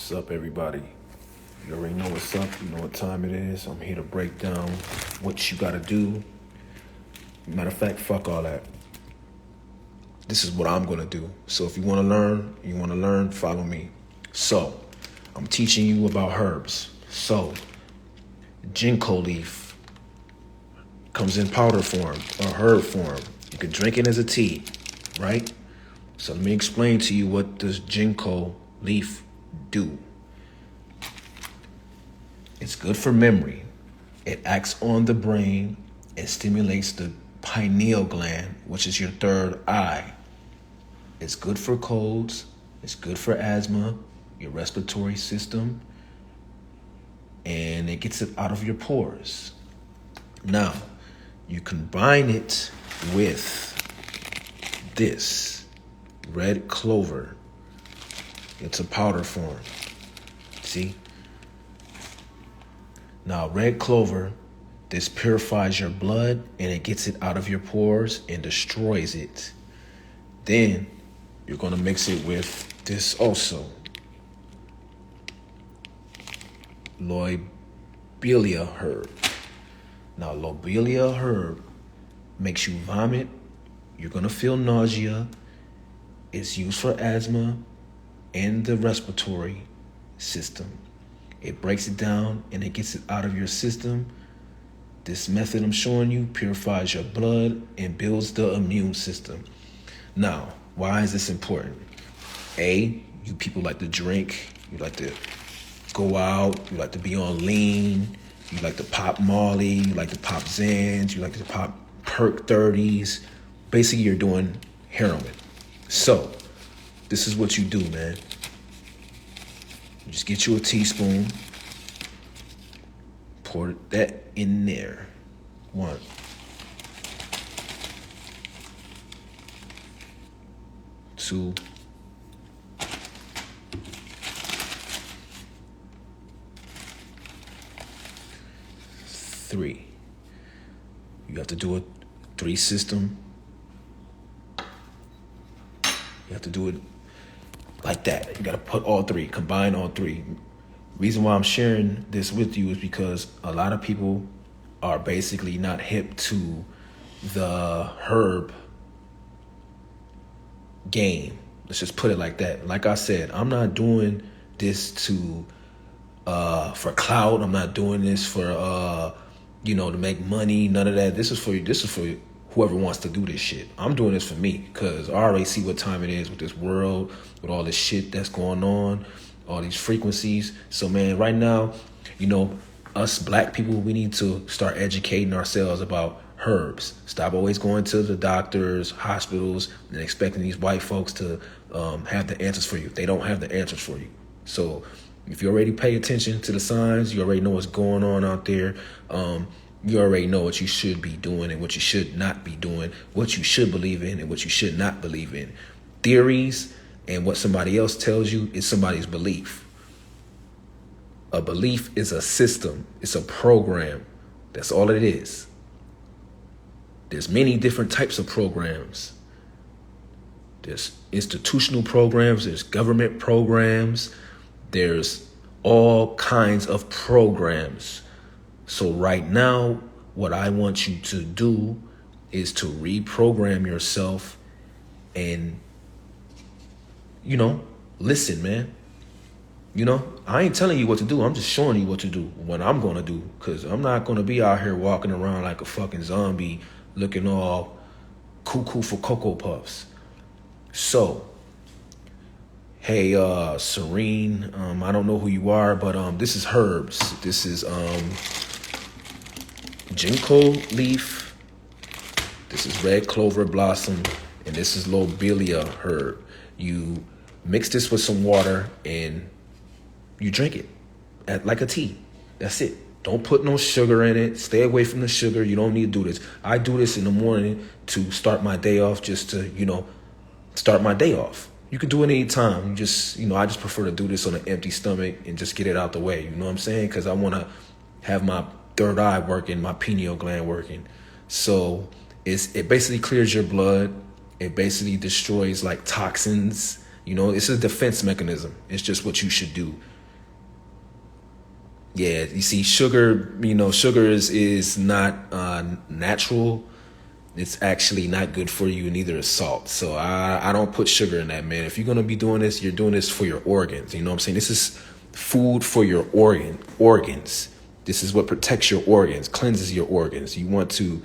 What's up, everybody? You already know what's up. You know what time it is. I'm here to break down what you gotta do. Matter of fact, fuck all that. This is what I'm gonna do. So if you wanna learn, follow me. So, I'm teaching you about herbs. So, ginkgo leaf comes in powder form or herb form. You can drink it as a tea, right? So let me explain to you what does ginkgo leaf do. It's good for memory. It acts on the brain and stimulates the pineal gland, which is your third eye. It's good for colds. It's good for asthma, your respiratory system, and it gets it out of your pores. Now, you combine it with this red clover. It's a powder form. See? Now, red clover, this purifies your blood and it gets it out of your pores and destroys it. Then you're going to mix it with this also. Lobelia herb. Now, lobelia herb makes you vomit. You're going to feel nausea. It's used for asthma and the respiratory system. It breaks it down and it gets it out of your system. This method I'm showing you purifies your blood and builds the immune system. Now, why is this important? A, you people like to drink, you like to go out, you like to be on lean, you like to pop Molly, you like to pop Zans, you like to pop Perk 30s. Basically, you're doing heroin. So, this is what you do, man. You just get you a teaspoon, pour that in there. 1. 2. 3. You have to do a 3 system. You have to do it like that. You got to put all 3, combine all 3. Reason why I'm sharing this with you is because a lot of people are basically not hip to the herb game. Let's just put it like that. Like I said, I'm not doing this for clout. I'm not doing this for to make money. None of that. This is for whoever wants to do this shit. I'm doing this for me because I already see what time it is with this world, with all this shit that's going on, all these frequencies. So, man, right now, us black people, we need to start educating ourselves about herbs. Stop always going to the doctors, hospitals, and expecting these white folks to have the answers for you. They don't have the answers for you. So if you already pay attention to the signs, you already know what's going on out there. You already know what you should be doing and what you should not be doing, what you should believe in and what you should not believe in. Theories and what somebody else tells you is somebody's belief. A belief is a system. It's a program. That's all it is. There's many different types of programs. There's institutional programs. There's government programs. There's all kinds of programs. So right now, what I want you to do is to reprogram yourself and, listen, man. I ain't telling you what to do. I'm just showing you what to do, what I'm going to do. Because I'm not going to be out here walking around like a fucking zombie looking all cuckoo for Cocoa Puffs. So, hey, Serene, I don't know who you are, but this is herbs. This is ginkgo leaf. This is red clover blossom. And this is lobelia herb. You mix this with some water and you drink it like a tea. That's it. Don't put no sugar in it. Stay away from the sugar. You don't need to do this. I do this in the morning to start my day off, just to, start my day off. You can do it any time. I just prefer to do this on an empty stomach and just get it out the way. You know what I'm saying? Because I want to have my third eye working, my pineal gland working. So it basically clears your blood. It basically destroys like toxins, You know, it's a defense mechanism. It's just what you should do. Yeah, you see, sugar, sugar is not natural. It's actually not good for you, neither is salt. So I don't put sugar in that, man. If you're going to be doing this, you're doing this for your organs. You know what I'm saying? This is food for your organs. This is what protects your organs, cleanses your organs. You want to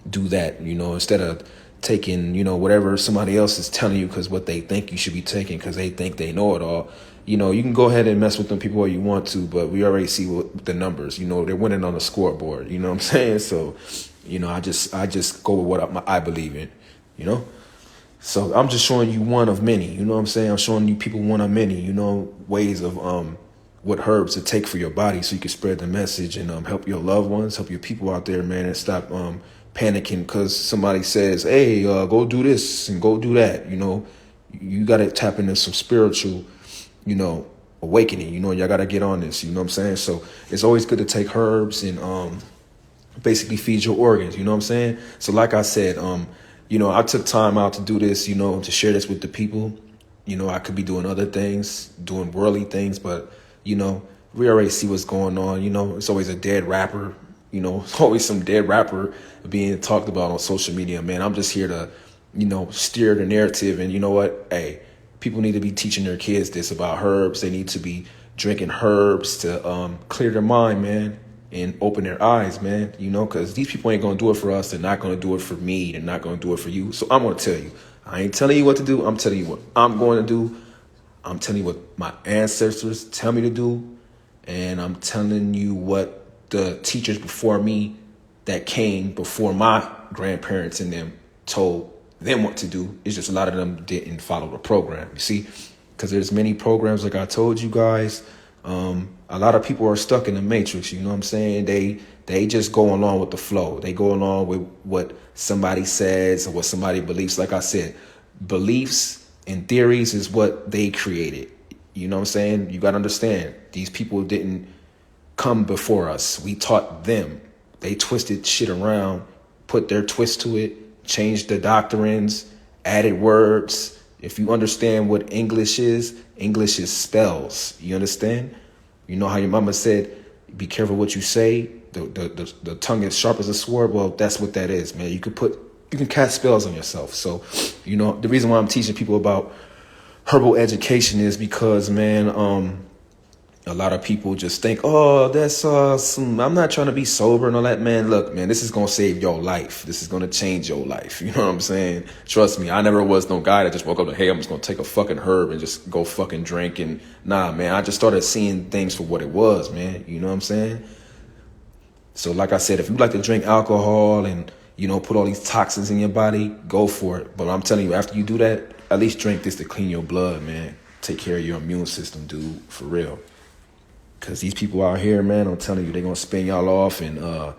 do that, instead of taking, whatever somebody else is telling you because what they think you should be taking because they think they know it all. You can go ahead and mess with them people all you want to, but we already see what the numbers, they're winning on the scoreboard. You know what I'm saying? So, I just go with what I believe in, So I'm just showing you one of many, you know what I'm saying? I'm showing you people one of many, ways of what herbs to take for your body so you can spread the message and help your loved ones, help your people out there, man, and stop panicking because somebody says, hey, go do this and go do that. You got to tap into some spiritual, awakening. Y'all got to get on this. You know what I'm saying? So it's always good to take herbs and basically feed your organs. You know what I'm saying? So like I said, I took time out to do this, to share this with the people. I could be doing other things, doing worldly things, but, we already see what's going on. It's always a dead rapper. It's always some dead rapper being talked about on social media, man. I'm just here to, steer the narrative. And you know what? Hey, people need to be teaching their kids this about herbs. They need to be drinking herbs to clear their mind, man, and open their eyes, man, because these people ain't going to do it for us. They're not going to do it for me. They're not going to do it for you. So I'm going to tell you. I ain't telling you what to do. I'm telling you what I'm going to do. I'm telling you what my ancestors tell me to do. And I'm telling you what the teachers before me that came before my grandparents and them told them what to do. It's just a lot of them didn't follow the program, you see, because there's many programs like I told you guys. A lot of people are stuck in the matrix, you know what I'm saying? They just go along with the flow. They go along with what somebody says or what somebody believes. Like I said, beliefs and theories is what they created. You know what I'm saying? You got to understand, these people didn't come before us. We taught them. They twisted shit around, put their twist to it, changed the doctrines, added words. If you understand what English is spells. You understand? You know how your mama said, be careful what you say. The tongue is sharp as a sword. Well, that's what that is, man. You can cast spells on yourself. So, the reason why I'm teaching people about herbal education is because, man, a lot of people just think, oh, that's I'm not trying to be sober and all that, man. Look, man, this is going to save your life. This is going to change your life. You know what I'm saying? Trust me, I never was no guy that just woke up and, hey, I'm just going to take a fucking herb and just go fucking drink. And nah, man, I just started seeing things for what it was, man. You know what I'm saying? So like I said, if you like to drink alcohol and, put all these toxins in your body, go for it. But I'm telling you, after you do that, at least drink this to clean your blood, man. Take care of your immune system, dude, for real. Because these people out here, man, I'm telling you, they're going to spin y'all off and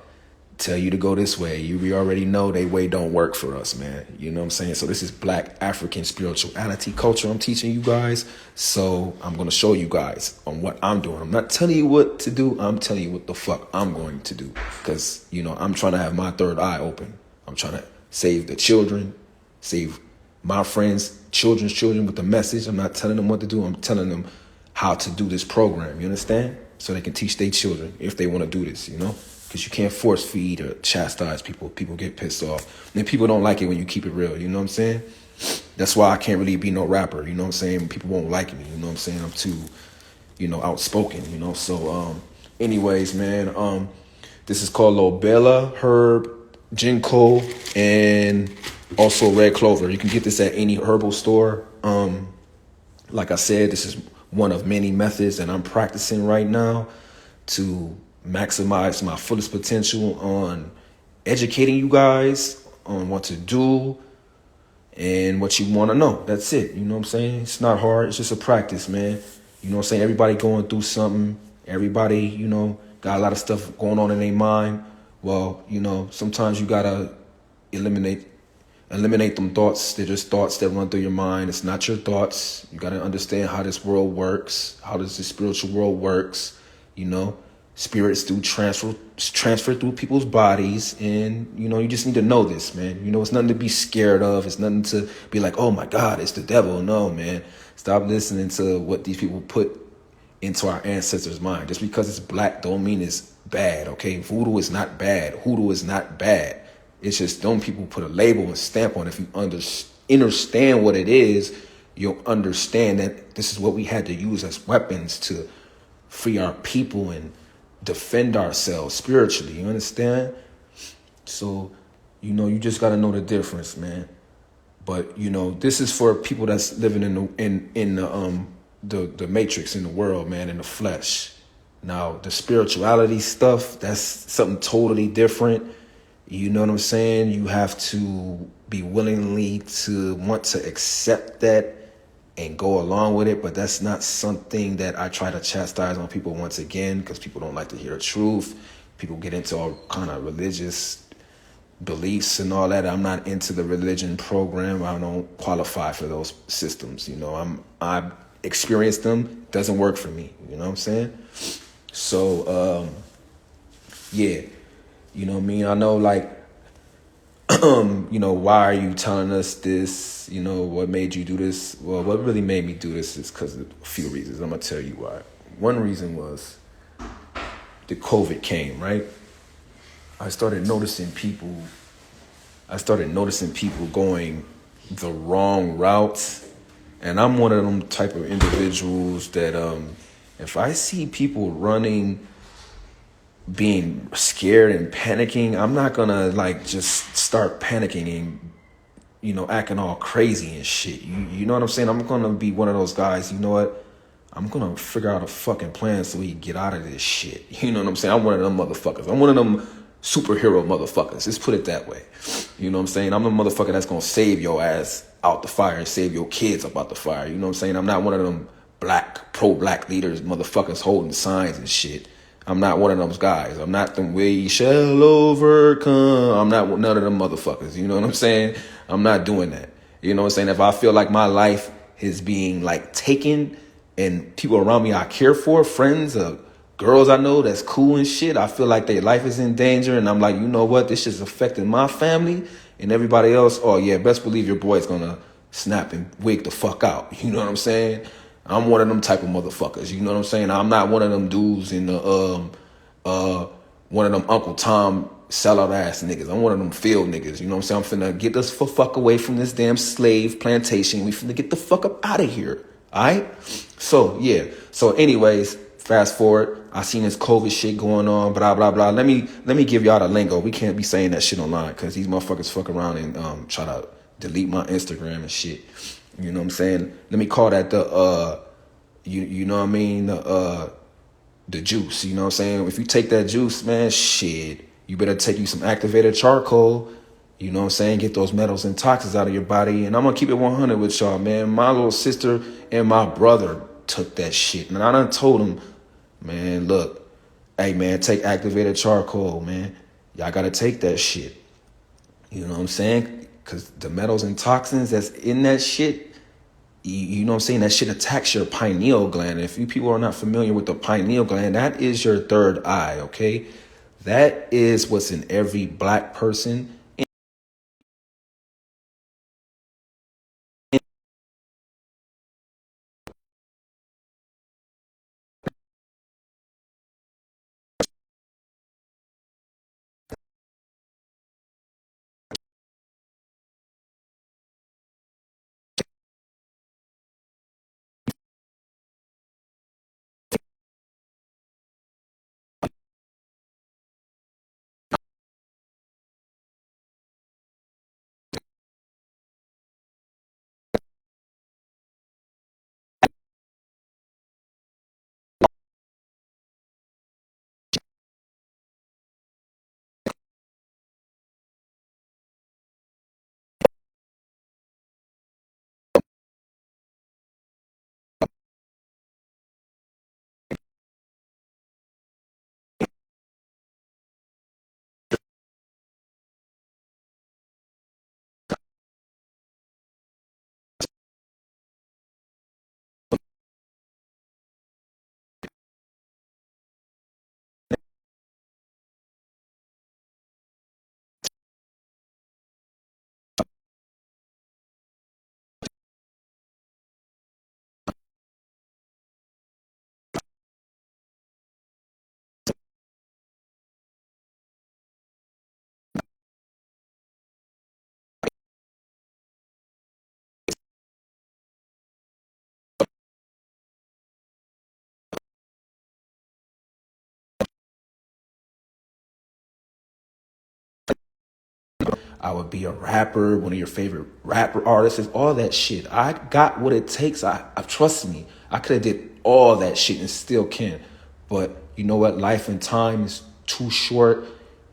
tell you to go this way. We already know they way don't work for us, man. You know what I'm saying? So this is Black African spirituality culture I'm teaching you guys. So I'm going to show you guys on what I'm doing. I'm not telling you what to do. I'm telling you what the fuck I'm going to do. Because, I'm trying to have my third eye open. I'm trying to save the children, save my friends, children's children with the message. I'm not telling them what to do. I'm telling them how to do this program. You understand? So they can teach their children if they want to do this, because you can't force feed or chastise people. People get pissed off. And people don't like it when you keep it real. You know what I'm saying? That's why I can't really be no rapper. You know what I'm saying? People won't like me. You know what I'm saying? I'm too, outspoken, So, anyways, man, this is called Lobella herb, ginkgo, and also red clover. You can get this at any herbal store. Like I said, this is one of many methods that I'm practicing right now to maximize my fullest potential on educating you guys on what to do and what you want to know. That's it. You know what I'm saying? It's not hard. It's just a practice, man. You know what I'm saying? Everybody going through something. Everybody, got a lot of stuff going on in their mind. Well, sometimes you got to eliminate them thoughts. They're just thoughts that run through your mind. It's not your thoughts. You got to understand how this world works, how this spiritual world works, Spirits do transfer through people's bodies, and you just need to know this, man. It's nothing to be scared of. It's nothing to be like, oh my God, it's the devil. No, man. Stop listening to what these people put into our ancestors' mind. Just because it's black don't mean it's bad, okay? Voodoo is not bad. Hoodoo is not bad. It's just don't people put a label and stamp on it. If you understand what it is, you'll understand that this is what we had to use as weapons to free our people and defend ourselves spiritually. You understand? So, you just got to know the difference, man. But this is for people that's living in the matrix, in the world, man, in the flesh. Now, the spirituality stuff, that's something totally different. You know what I'm saying? You have to be willingly to want to accept that and go along with it. But that's not something that I try to chastise on people once again, because people don't like to hear the truth. People get into all kind of religious beliefs and all that. I'm not into the religion program. I don't qualify for those systems. I've experienced them. Doesn't work for me. You know what I'm saying? So, yeah, you know what I mean? I know, like, why are you telling us this? What made you do this? Well, what really made me do this is because of a few reasons. I'm going to tell you why. One reason was the COVID came, right? I started noticing people going the wrong routes. And I'm one of them type of individuals that if I see people running, being scared and panicking, I'm not gonna like just start panicking and acting all crazy and shit. You know what I'm saying? I'm gonna be one of those guys. You know what? I'm gonna figure out a fucking plan so we can get out of this shit. You know what I'm saying? I'm one of them motherfuckers. I'm one of them superhero motherfuckers. Let's put it that way. You know what I'm saying? I'm the motherfucker that's gonna save your ass out the fire and save your kids up out the fire. You know what I'm saying? I'm not one of them pro-black leaders motherfuckers holding signs and shit. I'm not one of those guys. I'm not them we shall overcome. I'm not none of them motherfuckers. You know what I'm saying? I'm not doing that. You know what I'm saying? If I feel like my life is being like taken and people around me I care for, friends, girls I know that's cool and shit, I feel like their life is in danger, and I'm like, you know what? This is affecting my family and everybody else. Oh yeah, best believe your boy's gonna snap and wig the fuck out. You know what I'm saying? I'm one of them type of motherfuckers. You know what I'm saying? I'm not one of them dudes in the one of them Uncle Tom sellout ass niggas. I'm one of them field niggas. You know what I'm saying? I'm finna get us for fuck away from this damn slave plantation. We finna get the fuck up out of here. Alright? So yeah. So anyways, fast forward. I seen this COVID shit going on, blah blah blah. Let me give y'all the lingo. We can't be saying that shit online because these motherfuckers fuck around and try to delete my Instagram and shit. You know what I'm saying? Let me call that the you know what I mean, the juice. You know what I'm saying? If you take that juice, man, shit, you better take you some activated charcoal. You know what I'm saying? Get those metals and toxins out of your body. And I'm gonna keep it 100 with y'all, man. My little sister and my brother took that shit, and I done told them, man, look, hey man, take activated charcoal, man. Y'all gotta take that shit. You know what I'm saying? Because the metals and toxins that's in that shit, you know what I'm saying? That shit attacks your pineal gland. If you people are not familiar with the pineal gland, that is your third eye, okay? That is what's in every black person. I would be a rapper, one of your favorite rapper artists, all that shit. I got what it takes. I trust me. I could have did all that shit and still can. But you know what? Life and time is too short.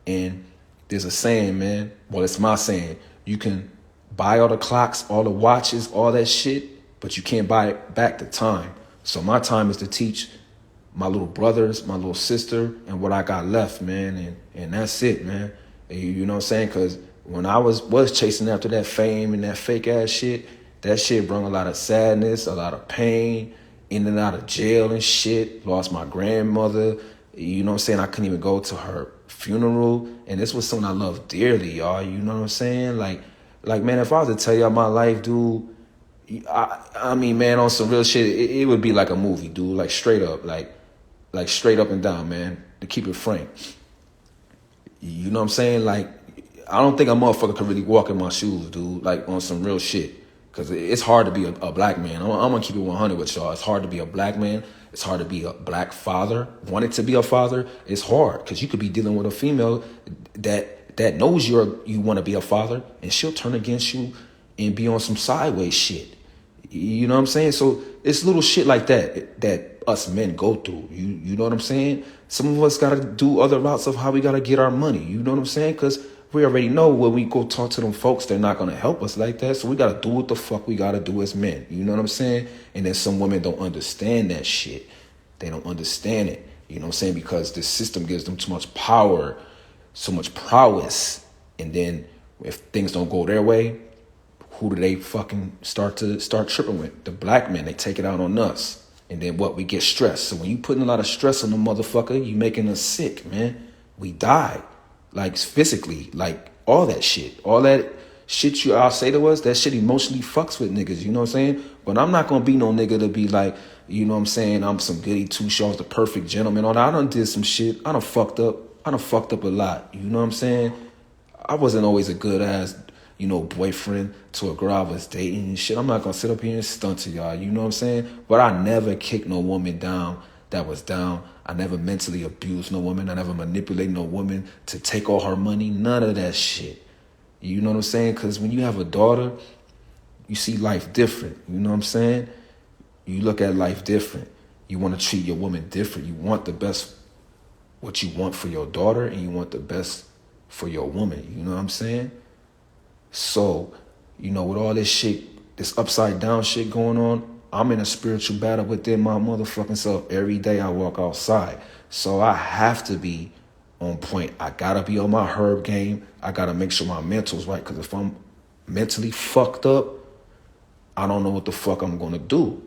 And there's a saying, man. Well, it's my saying. You can buy all the clocks, all the watches, all that shit, but you can't buy back the time. So my time is to teach my little brothers, my little sister, and what I got left, man. And that's it, man. And you know what I'm saying? Because when I was chasing after that fame and that fake ass shit, that shit brought a lot of sadness, a lot of pain, in and out of jail and shit. Lost my grandmother. You know what I'm saying? I couldn't even go to her funeral. And this was something I loved dearly, y'all. You know what I'm saying? Like, man, if I was to tell y'all my life, dude, I mean, man, on some real shit, it would be like a movie, dude. Like straight up, like straight up and down, man. To keep it frank. You know what I'm saying? Like, I don't think a motherfucker could really walk in my shoes, dude. Like on some real shit. Because it's hard to be a black man. I'm going to keep it 100 with y'all. It's hard to be a black man. It's hard to be a black father. Wanted to be a father, it's hard. Because you could be dealing with a female that knows you want to be a father. And she'll turn against you and be on some sideways shit. You know what I'm saying? So it's little shit like that us men go through. You know what I'm saying? Some of us got to do other routes of how we got to get our money. You know what I'm saying? Because we already know when we go talk to them folks, they're not going to help us like that. So we got to do what the fuck we got to do as men. You know what I'm saying? And then some women don't understand that shit. They don't understand it. You know what I'm saying? Because the system gives them too much power, so much prowess. And then if things don't go their way, who do they fucking start tripping with? The black men. They take it out on us. And then what? We get stressed. So when you putting a lot of stress on the motherfucker, you making us sick, man. We die. Like physically, like all that shit y'all say to us, that shit emotionally fucks with niggas, you know what I'm saying? But I'm not gonna be no nigga to be like, you know what I'm saying, I'm some goody two shows, the perfect gentleman. All that. I done did some shit. I done fucked up a lot. You know what I'm saying? I wasn't always a good ass, boyfriend to a girl I was dating and shit. I'm not gonna sit up here and stunt to y'all, you know what I'm saying? But I never kicked no woman down that was down. I never mentally abused no woman. I never manipulated no woman to take all her money. None of that shit. You know what I'm saying? Because when you have a daughter, you see life different. You know what I'm saying? You look at life different. You want to treat your woman different. You want the best, what you want for your daughter, and you want the best for your woman. You know what I'm saying? So, with all this shit, this upside down shit going on, I'm in a spiritual battle within my motherfucking self. Every day I walk outside. So I have to be on point. I got to be on my herb game. I got to make sure my mental's right. Because if I'm mentally fucked up, I don't know what the fuck I'm going to do.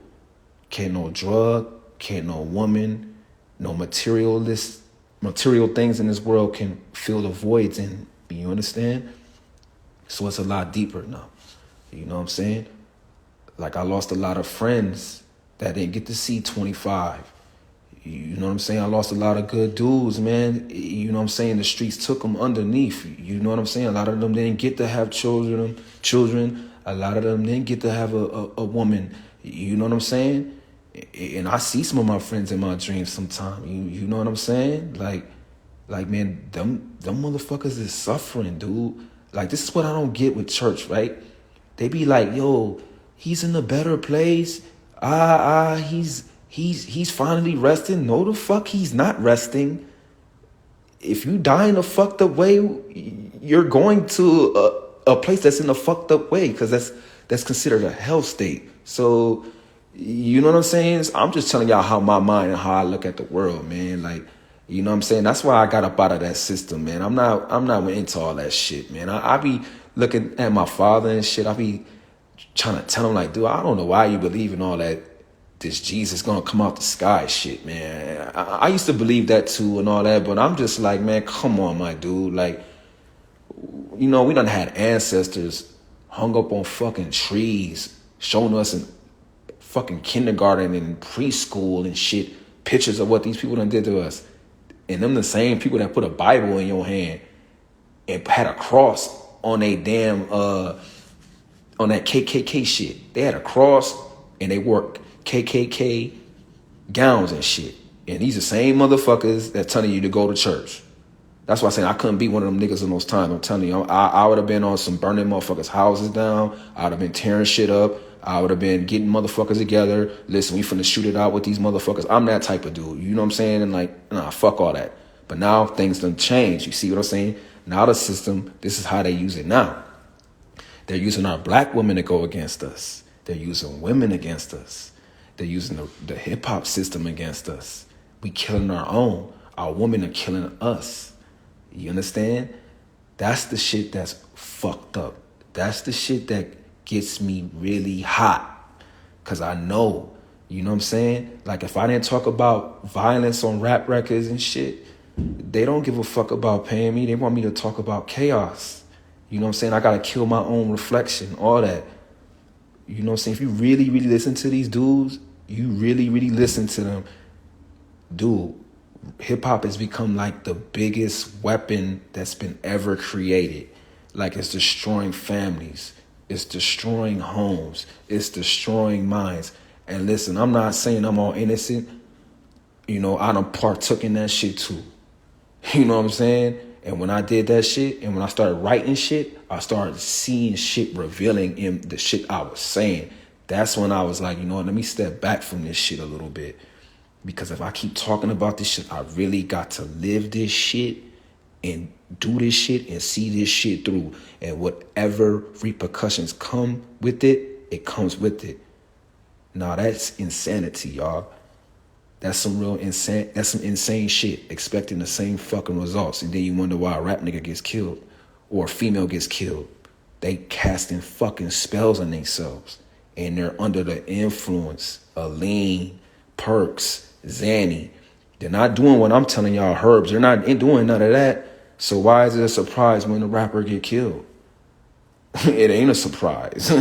Can't no drug, can't no woman, no material things in this world can fill the voids in. You understand? So it's a lot deeper now. You know what I'm saying? Like I lost a lot of friends that didn't get to see 25. You know what I'm saying? I lost a lot of good dudes, man. You know what I'm saying? The streets took them underneath. You know what I'm saying? A lot of them didn't get to have children. A lot of them didn't get to have a woman. You know what I'm saying? And I see some of my friends in my dreams sometimes. You know what I'm saying? Like man, them motherfuckers is suffering, dude. Like this is what I don't get with church, right? They be like, yo, he's in a better place. He's finally resting. No, the fuck he's not resting. If you die in a fucked up way, you're going to a place that's in a fucked up way because that's considered a hell state. So, you know what I'm saying? I'm just telling y'all how my mind and how I look at the world, man. Like, you know what I'm saying? That's why I got up out of that system, man. I'm not into all that shit, man. I be looking at my father and shit. I be trying to tell him, like, dude, I don't know why you believe in all that, this Jesus gonna come out the sky shit, man. I used to believe that too and all that, but I'm just like, man, come on, my dude. Like, we done had ancestors hung up on fucking trees, showing us in fucking kindergarten and preschool and shit, pictures of what these people done did to us. And them the same people that put a Bible in your hand and had a cross on a damn, on that KKK shit. They had a cross and they wore KKK gowns and shit. And these are the same motherfuckers that telling you to go to church. That's why I'm saying I couldn't be one of them niggas in those times. I'm telling you, I would have been on some burning motherfuckers' houses down. I would have been tearing shit up. I would have been getting motherfuckers together. Listen, we finna shoot it out with these motherfuckers. I'm that type of dude. You know what I'm saying? And like, nah, fuck all that. But now things done changed. You see what I'm saying? Now the system, this is how they use it now. They're using our black women to go against us. They're using women against us. They're using the hip-hop system against us. We killing our own. Our women are killing us. You understand? That's the shit that's fucked up. That's the shit that gets me really hot. Because I know, you know what I'm saying? Like if I didn't talk about violence on rap records and shit, they don't give a fuck about paying me. They want me to talk about chaos. You know what I'm saying? I got to kill my own reflection, all that. You know what I'm saying? If you really, really listen to these dudes, you really, really listen to them, dude, hip-hop has become like the biggest weapon that's been ever created. Like it's destroying families. It's destroying homes. It's destroying minds. And listen, I'm not saying I'm all innocent. You know, I done partook in that shit too. You know what I'm saying? And when I did that shit and when I started writing shit, I started seeing shit revealing in the shit I was saying. That's when I was like, you know what, let me step back from this shit a little bit. Because if I keep talking about this shit, I really got to live this shit and do this shit and see this shit through. And whatever repercussions come with it, it comes with it. Now that's insanity, y'all. That's some real insane. That's some insane shit. Expecting the same fucking results, and then you wonder why a rap nigga gets killed or a female gets killed. They casting fucking spells on themselves, and they're under the influence of lean, perks, Zanny. They're not doing what I'm telling y'all, herbs. They're not doing none of that. So why is it a surprise when the rapper get killed? It ain't a surprise.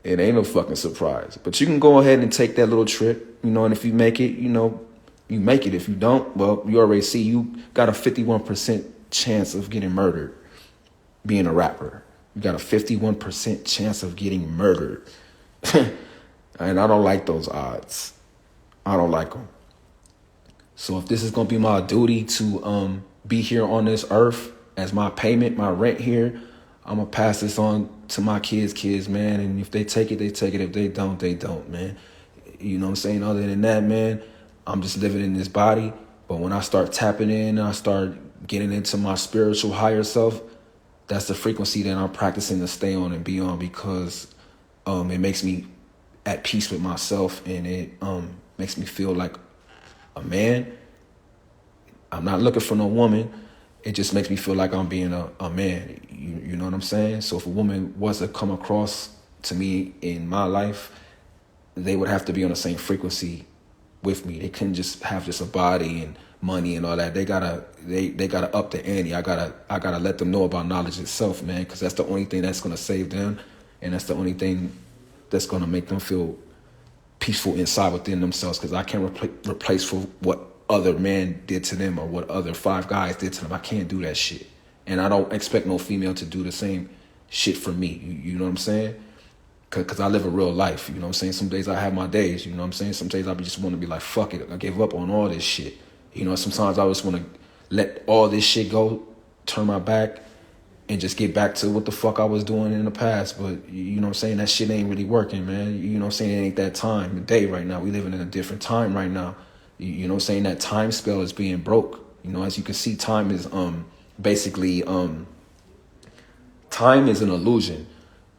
It ain't a fucking surprise. But you can go ahead and take that little trip, you know, and if you make it, you know, you make it. If you don't, well, you already see you got a 51% chance of getting murdered being a rapper. You got a 51% chance of getting murdered. And I don't like those odds. I don't like them. So if this is going to be my duty to be here on this earth as my payment, my rent here, I'm going to pass this on to my kids, man. And if they take it, they take it. If they don't, they don't, man. You know what I'm saying? Other than that, man, I'm just living in this body. But when I start tapping in and I start getting into my spiritual higher self, that's the frequency that I'm practicing to stay on and be on, because it makes me at peace with myself, and it makes me feel like a man. I'm not looking for no woman. It just makes me feel like I'm being a man. You know what I'm saying? So if a woman was to come across to me in my life, they would have to be on the same frequency with me. They couldn't just have just a body and money and all that. They gotta up the ante. I gotta let them know about knowledge itself, man, because that's the only thing that's gonna save them, and that's the only thing that's gonna make them feel peaceful inside within themselves. Because I can't replace for what other man did to them or what other 5 guys did to them. I can't do that shit. And I don't expect no female to do the same shit for me. You know what I'm saying? Because I live a real life. You know what I'm saying? Some days I have my days. You know what I'm saying? Some days I just want to be like, fuck it. I gave up on all this shit. You know, sometimes I just want to let all this shit go, turn my back, and just get back to what the fuck I was doing in the past. But, you know what I'm saying? That shit ain't really working, man. You know what I'm saying? It ain't that time, the day right now. We living in a different time right now. You know what I'm saying? That time spell is being broke. You know, as you can see, time is basically time is an illusion.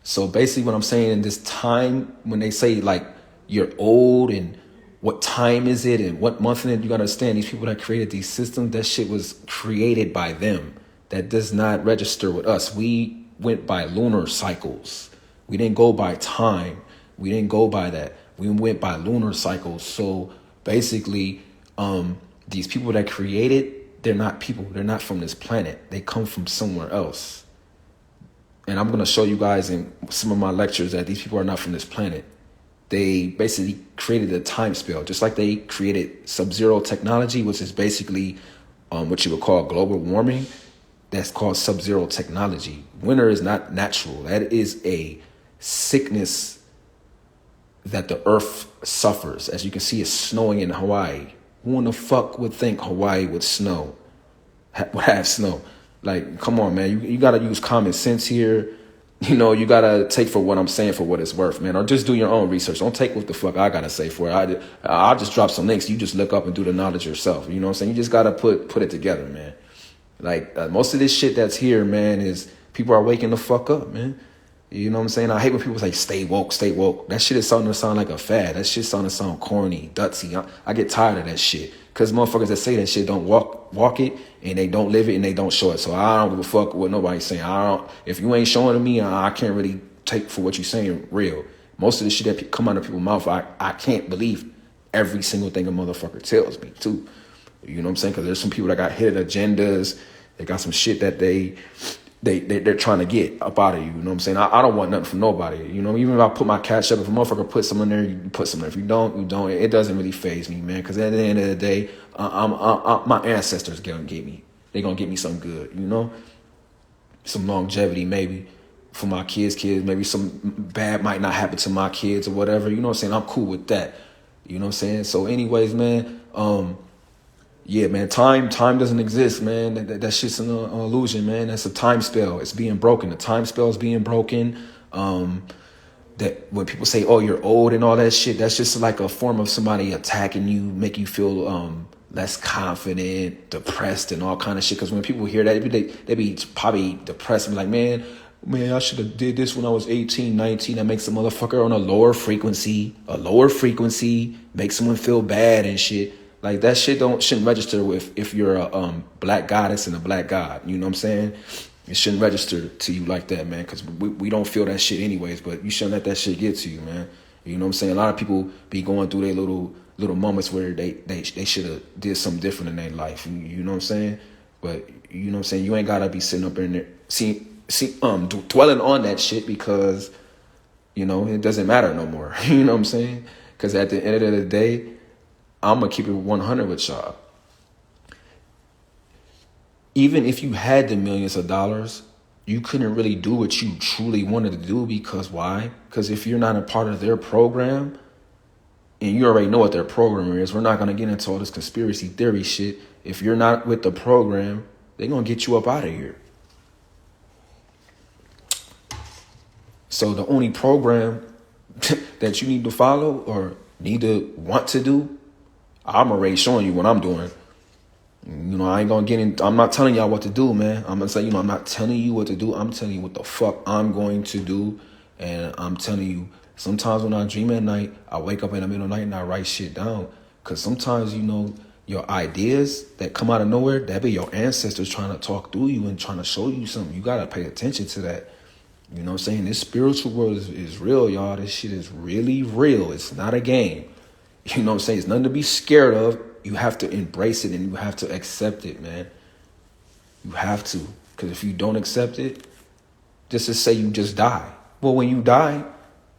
So basically what I'm saying, in this time, when they say like you're old and what time is it and what month in it, you gotta understand these people that created these systems, that shit was created by them. That does not register with us. We went by lunar cycles. We didn't go by time. We didn't go by that. We went by lunar cycles. So basically, these people that created, they're not people. They're not from this planet. They come from somewhere else. And I'm going to show you guys in some of my lectures that these people are not from this planet. They basically created a time spell, just like they created sub-zero technology, which is basically what you would call global warming. That's called sub-zero technology. Winter is not natural. That is a sickness that the earth suffers. As you can see, it's snowing in Hawaii. Who in the fuck would think Hawaii would snow? have snow. Like, come on, man. You got to use common sense here. You know, you got to take for what I'm saying for what it's worth, man. Or just do your own research. Don't take what the fuck I got to say for it. I'll just drop some links. You just look up and do the knowledge yourself. You know what I'm saying? You just got to put it together, man. Like, most of this shit that's here, man, is people are waking the fuck up, man. You know what I'm saying? I hate when people say, stay woke, stay woke. That shit is starting to sound like a fad. That shit starting to sound corny, dutsy. I get tired of that shit. Because motherfuckers that say that shit don't walk it, and they don't live it, and they don't show it. So I don't give a fuck what nobody's saying. If you ain't showing to me, I can't really take for what you're saying real. Most of the shit that come out of people's mouth, I can't believe every single thing a motherfucker tells me, too. You know what I'm saying? Because there's some people that got hidden agendas. They got some shit that they're trying to get up out of you. You know what I'm saying? I don't want nothing from nobody. You know, even if I put my cash up, if a motherfucker put something in there, you put something there. If you don't, you don't. It doesn't really faze me, man. Because at the end of the day, my ancestors gonna get me. They gonna get me something good, you know? Some longevity, maybe, for my kids. Maybe some bad might not happen to my kids or whatever. You know what I'm saying? I'm cool with that. You know what I'm saying? So anyways, man, yeah, man, time doesn't exist, man. That shit's an illusion, man. That's a time spell. It's being broken. The time spell is being broken. That when people say, oh, you're old and all that shit, that's just like a form of somebody attacking you, make you feel less confident, depressed, and all kind of shit. Because when people hear that, they be probably depressed and be like, man, I should have did this when I was 18, 19. That makes a motherfucker on a lower frequency, make someone feel bad and shit. Like, that shit shouldn't register with if you're a black goddess and a black god. You know what I'm saying? It shouldn't register to you like that, man, because we don't feel that shit anyways, but you shouldn't let that shit get to you, man. You know what I'm saying? A lot of people be going through their little moments where they should have did something different in their life. You know what I'm saying? But, you know what I'm saying? You ain't got to be sitting up in there dwelling on that shit because, you know, it doesn't matter no more. You know what I'm saying? Because at the end of the day, I'm going to keep it 100 with y'all. Even if you had the millions of dollars, you couldn't really do what you truly wanted to do because why? Because if you're not a part of their program, and you already know what their program is, we're not going to get into all this conspiracy theory shit. If you're not with the program, they're going to get you up out of here. So the only program that you need to follow or need to want to do, I'm already showing you what I'm doing. You know, I ain't gonna get in. I'm not telling y'all what to do, man. I'm gonna say, you know, I'm not telling you what to do. I'm telling you what the fuck I'm going to do. And I'm telling you, sometimes when I dream at night, I wake up in the middle of the night and I write shit down. Because sometimes, you know, your ideas that come out of nowhere, that be your ancestors trying to talk through you and trying to show you something. You gotta pay attention to that. You know what I'm saying? This spiritual world is real, y'all. This shit is really real. It's not a game. You know what I'm saying? It's nothing to be scared of. You have to embrace it and you have to accept it, man. You have to. Because if you don't accept it, just to say you just die. Well, when you die,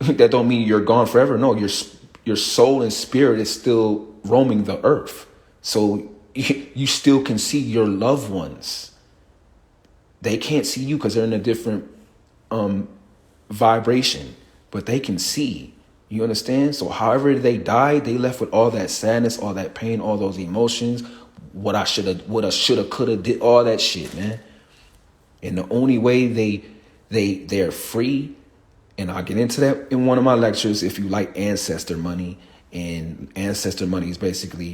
that don't mean you're gone forever. No, your soul and spirit is still roaming the earth. So you still can see your loved ones. They can't see you because they're in a different vibration, but they can see. You understand? So however they died, they left with all that sadness, all that pain, all those emotions, what I shoulda, coulda, did, all that shit, man. And the only way they're free, and I'll get into that in one of my lectures if you like ancestor money. And ancestor money is basically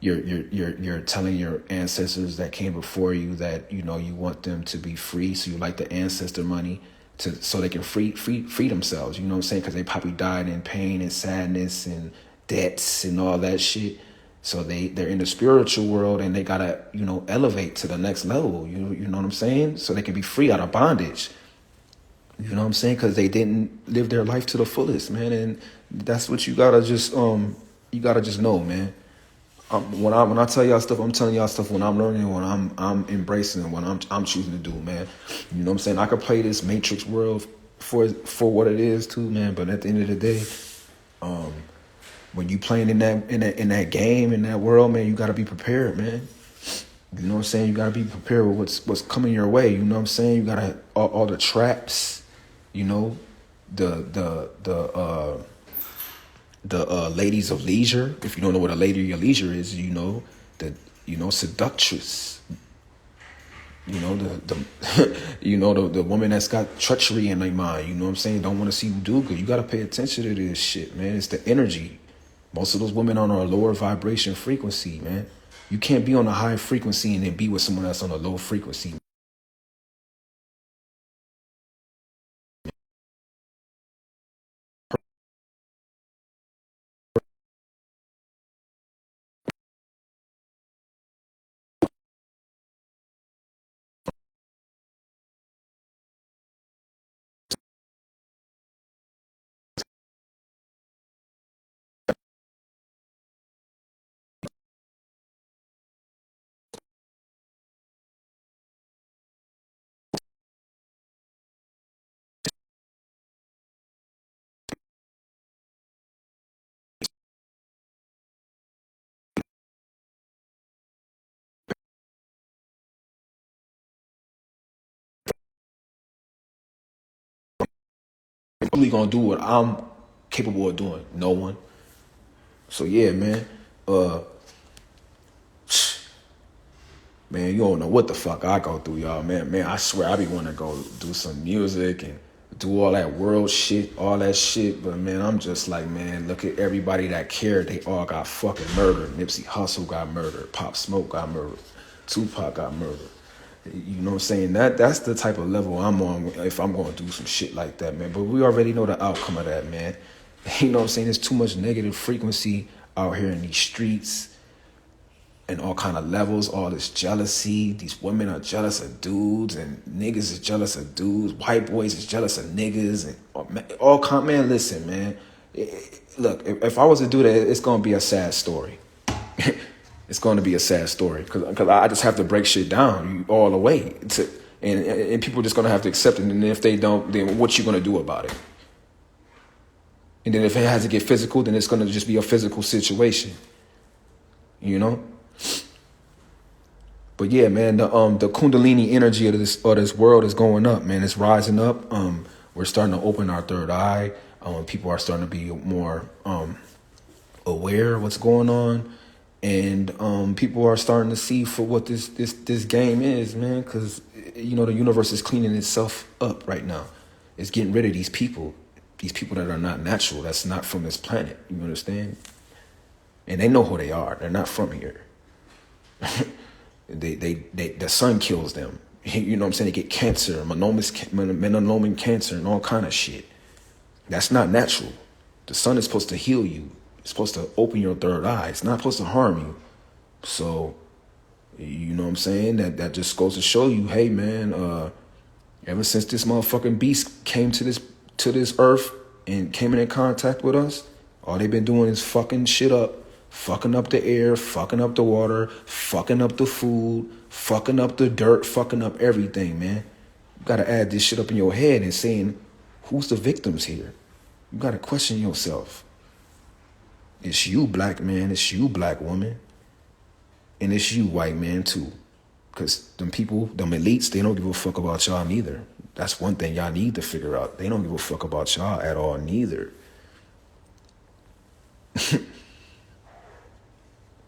you're telling your ancestors that came before you that, you know, you want them to be free. So you like the ancestor money so they can free themselves. You know what I'm saying? Because they probably died in pain and sadness and debts and all that shit. So they're in the spiritual world and they gotta, you know, elevate to the next level. You know what I'm saying? So they can be free out of bondage. You know what I'm saying? Because they didn't live their life to the fullest, man. And that's what you gotta just know, man. When I tell y'all stuff, I'm telling y'all stuff when I'm learning, when I'm embracing, when I'm choosing to do, man. You know what I'm saying? I could play this Matrix world for what it is too, man. But at the end of the day, when you playing in that game, in that world, man, you gotta be prepared, man. You know what I'm saying? You gotta be prepared with what's coming your way. You know what I'm saying? You gotta all the traps, you know, the ladies of leisure. If you don't know what a lady of leisure is, you know that seductress. The woman that's got treachery in their mind. You know what I'm saying? Don't want to see you do good. You got to pay attention to this shit, man. It's the energy. Most of those women are on a lower vibration frequency, man. You can't be on a high frequency and then be with someone that's on a low frequency. I'm really gonna do what I'm capable of doing. No one. So yeah, man. Man, you don't know what the fuck I go through, y'all. Man, I swear I be wanting to go do some music and do all that world shit, all that shit. But man, I'm just like, man, look at everybody that cared. They all got fucking murdered. Nipsey Hussle got murdered. Pop Smoke got murdered. Tupac got murdered. You know what I'm saying? That's the type of level I'm on if I'm going to do some shit like that, man. But we already know the outcome of that, man. You know what I'm saying? There's too much negative frequency out here in these streets. And all kind of levels, all this jealousy. These women are jealous of dudes, and niggas is jealous of dudes. White boys is jealous of niggas, and all kind. Man, listen, man. Look, if I was to do that, it's gonna be a sad story. It's gonna be a sad story because I just have to break shit down all the way, and people are just gonna have to accept it. And if they don't, then what you gonna do about it? And then if it has to get physical, then it's gonna just be a physical situation. You know. But yeah, man, the Kundalini energy of this world is going up, man. It's rising up. We're starting to open our third eye. People are starting to be more aware of what's going on, and people are starting to see for what this game is, man. Because the universe is cleaning itself up right now. It's getting rid of these people that are not natural. That's not from this planet. You understand? And they know who they are. They're not from here. The sun kills them. You know what I'm saying? They get cancer, melanoma cancer, and all kind of shit. That's not natural. The sun is supposed to heal you. It's supposed to open your third eye. It's not supposed to harm you. So, you know what I'm saying? That just goes to show you, hey man, ever since this motherfucking beast came to this earth and came in contact with us, all they've been doing is fucking shit up. Fucking up the air, fucking up the water, fucking up the food, fucking up the dirt, fucking up everything, man. You gotta add this shit up in your head and saying, who's the victims here? You gotta question yourself. It's you, black man. It's you, black woman. And it's you, white man, too. Because them people, them elites, they don't give a fuck about y'all neither. That's one thing y'all need to figure out. They don't give a fuck about y'all at all neither.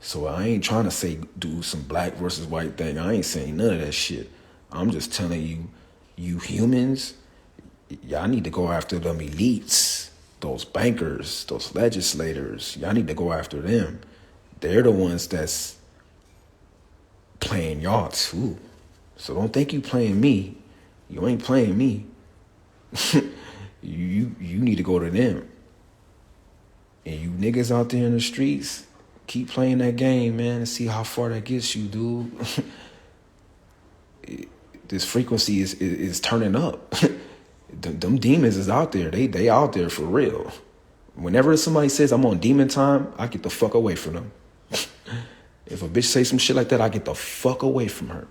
So I ain't trying to say do some black versus white thing. I ain't saying none of that shit. I'm just telling you, you humans, y'all need to go after them elites, those bankers, those legislators. Y'all need to go after them. They're the ones that's playing y'all too. So don't think you playing me. You ain't playing me. You need to go to them. And you niggas out there in the streets, keep playing that game, man, and see how far that gets you, dude. This frequency is turning up. Them demons is out there. They out there for real. Whenever somebody says I'm on demon time, I get the fuck away from them. If a bitch say some shit like that, I get the fuck away from her.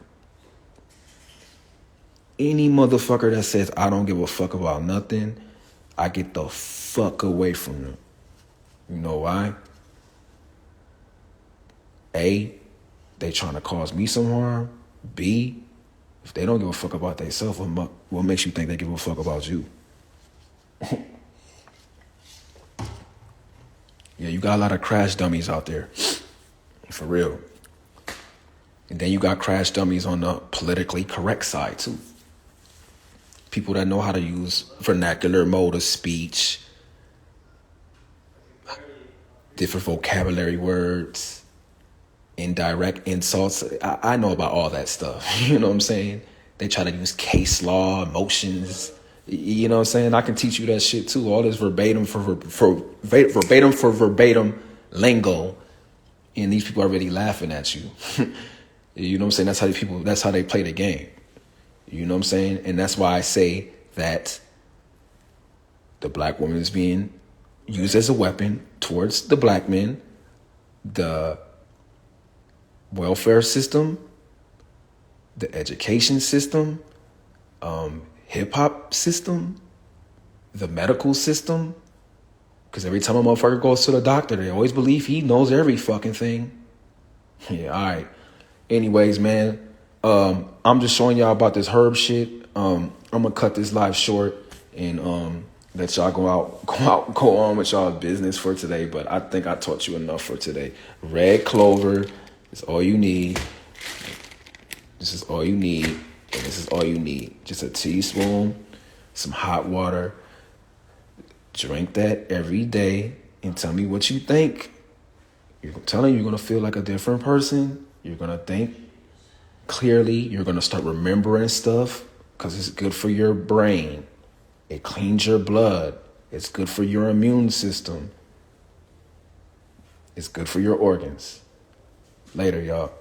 Any motherfucker that says I don't give a fuck about nothing, I get the fuck away from them. You know why? A, they trying to cause me some harm. B, if they don't give a fuck about themselves, what makes you think they give a fuck about you? Yeah, you got a lot of crash dummies out there. For real. And then you got crash dummies on the politically correct side too. People that know how to use vernacular mode of speech, different vocabulary words, indirect insults. I know about all that stuff. You know what I'm saying? They try to use case law, emotions. You know what I'm saying? I can teach you that shit too. All this verbatim for verbatim lingo, and these people are already laughing at you. You know what I'm saying? That's how they play the game. You know what I'm saying? And that's why I say that the black woman is being used as a weapon towards the black men, the welfare system, the education system, hip hop system, the medical system. Because every time a motherfucker goes to the doctor, they always believe he knows every fucking thing. Yeah, all right. Anyways, man, I'm just showing y'all about this herb shit. I'm gonna cut this live short and let y'all go on with y'all business for today. But I think I taught you enough for today. Red clover is all you need. This is all you need, and this is all you need. Just a teaspoon, some hot water. Drink that every day and tell me what you think. I'm telling you, you're gonna feel like a different person. You're gonna think clearly. You're gonna start remembering stuff because it's good for your brain. It cleans your blood. It's good for your immune system. It's good for your organs. Later, y'all.